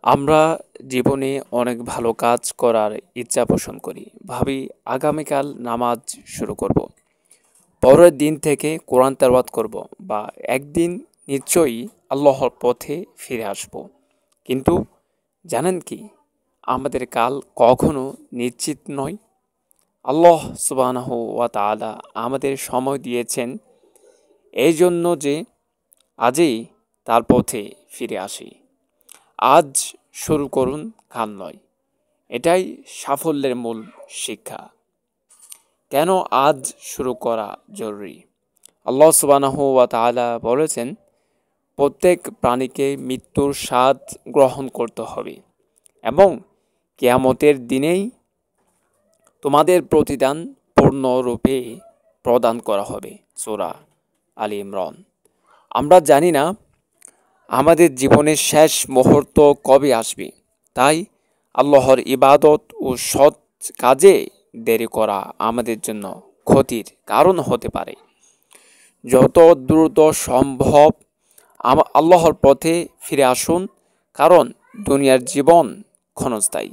আমরা জীবনে অনেক ভালো কাজ করার ইচ্ছা পোষণ করি। ভাবি আগামীকাল নামাজ শুরু করব। পরের দিন থেকে কোরআন তেলাওয়াত করব বা একদিন নিশ্চয়ই আল্লাহর পথে ফিরে আসব। কিন্তু জানেন কি? আমাদের কাল কখনো নিশ্চিত নয়। আল্লাহ সুবহানাহু ওয়া তাআলা আমাদের সময় দিয়েছেন এই জন্য যে আজই তার পথে ফিরে আসি। আজ শুরু করুন, কাল নয়। এটাই সাফল্যের মূল শিক্ষা। কেন আজ শুরু করা জরুরি? আল্লাহ সুবহানাহু ওয়া তাআলা বলেছেন, প্রত্যেক প্রাণীকে মৃত্যুর স্বাদ গ্রহণ করতে হবে এবং কিয়ামতের দিনেই তোমাদের প্রতিদান পূর্ণরূপে প্রদান করা হবে। সূরা আলী ইমরান। আমরা জানি না আমাদের জীবনের শেষ মুহূর্ত কবে আসবে, তাই আল্লাহর ইবাদত ও সৎ কাজে দেরি করা আমাদের জন্য ক্ষতির কারণ হতে পারে। যত দ্রুত সম্ভব আল্লাহর পথে ফিরে আসুন, কারণ দুনিয়ার জীবন ক্ষণস্থায়ী।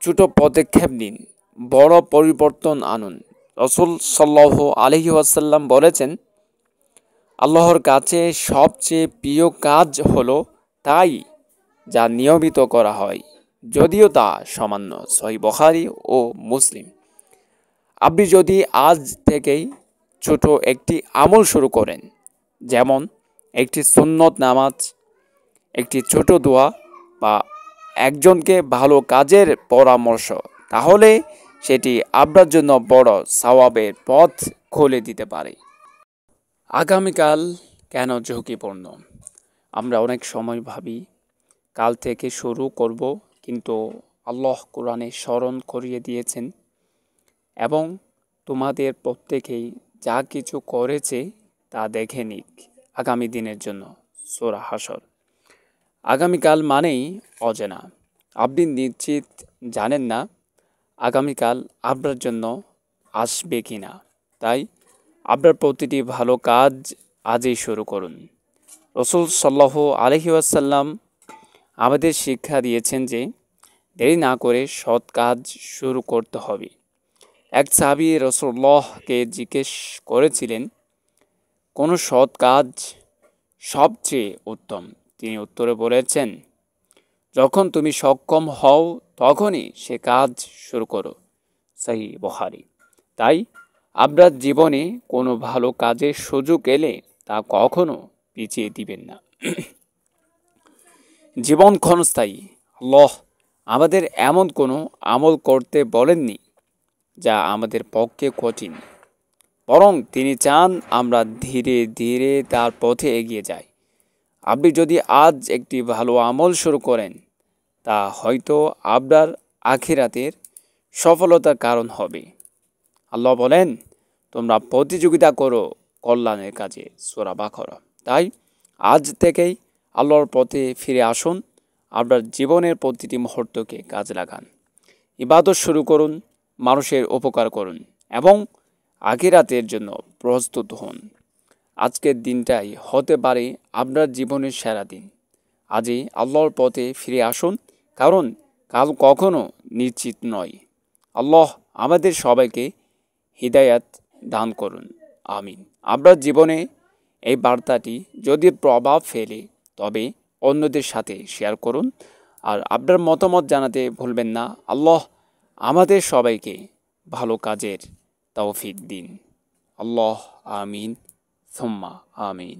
ছোট পদক্ষেপ নিন, বড় পরিবর্তন আনুন। রাসূল সাল্লাল্লাহু আলাইহি ওয়াসাল্লাম বলেছেন, আল্লাহর কাছে সবচেয়ে প্রিয় কাজ হলো তাই যা নিয়মিত করা হয়, যদিও তা সামান্য। সহিহ বুখারী ও মুসলিম। আপনি যদি আজ থেকেই ছোট একটি আমল শুরু করেন, যেমন একটি সুন্নত নামাজ, একটি ছোট দোয়া বা একজনকে ভালো কাজের পরামর্শ, তাহলে সেটি আপনার জন্য বড় সওয়াবের পথ খুলে দিতে পারে। আগামীকাল কেন ঝুঁকিপূর্ণ? আমরা অনেক সময় ভাবি কাল থেকে শুরু করব, কিন্তু আল্লাহ কোরআনে স্মরণ করিয়ে দিয়েছেন, এবং তোমাদের প্রত্যেকেই যা কিছু করেছে তা দেখে নিক আগামী দিনের জন্য। সূরা হাশর। আগামীকাল মানেই অজানা। আপনি নিশ্চিত জানেন না আগামীকাল আপনার জন্য আসবে কিনা। তাই আপনার প্রতিটি ভালো কাজ আজই শুরু করুন। রাসূল সাল্লাল্লাহু আলাইহি ওয়াসাল্লাম আমাদের শিক্ষা দিয়েছেন যে দেরি না করে সৎ কাজ শুরু করতে হবে। এক সাহাবী রাসূলুল্লাহকে জিজ্ঞেস করেছিলেন, কোন সৎ কাজ সবচেয়ে উত্তম? তিনি উত্তরে বলেছেন, যখন তুমি সক্ষম হও তখনই সে কাজ শুরু করো। সহিহ বুখারী। তাই আপনার জীবনে কোনো ভালো কাজের সুযোগ এলে তা কখনো পিছিয়ে দিবেন না। জীবন ক্ষণস্থায়ী। আল্লাহ আমাদের এমন কোনো আমল করতে বলেননি যা আমাদের পক্ষে কঠিন, বরং তিনি চান আমরা ধীরে ধীরে তার পথে এগিয়ে যাই। আপনি যদি আজ একটি ভালো আমল শুরু করেন, তা হয়তো আপনার আখিরাতের সফলতার কারণ হবে। আল্লাহ বলেন, তোমরা প্রতিযোগিতা করো কল্যাণের কাজে। সূরা বাকারা। তাই আজ থেকেই আল্লাহর পথে ফিরে আসুন, আপনার জীবনের প্রতিটি মুহূর্তকে কাজে লাগান। ইবাদত শুরু করুন, মানুষের উপকার করুন এবং আখিরাতের জন্য প্রস্তুত হন। আজকের দিনটাই হতে পারে আপনার জীবনের সেরা দিন। আজই আল্লাহর পথে ফিরে আসুন, কারণ কাল কখনো নিশ্চিত নয়। আল্লাহ আমাদের সবাইকে হিদায়াত দান করুন। আমিন। আপনার জীবনে এই বার্তাটি যদি প্রভাব ফেলে, তবে অন্যদের সাথে শেয়ার করুন আর আপনার মতামত জানাতে ভুলবেন না। আল্লাহ আমাদের সবাইকে ভালো কাজের তৌফিক দিন। আল্লাহ আমিন, সুম্মা আমিন।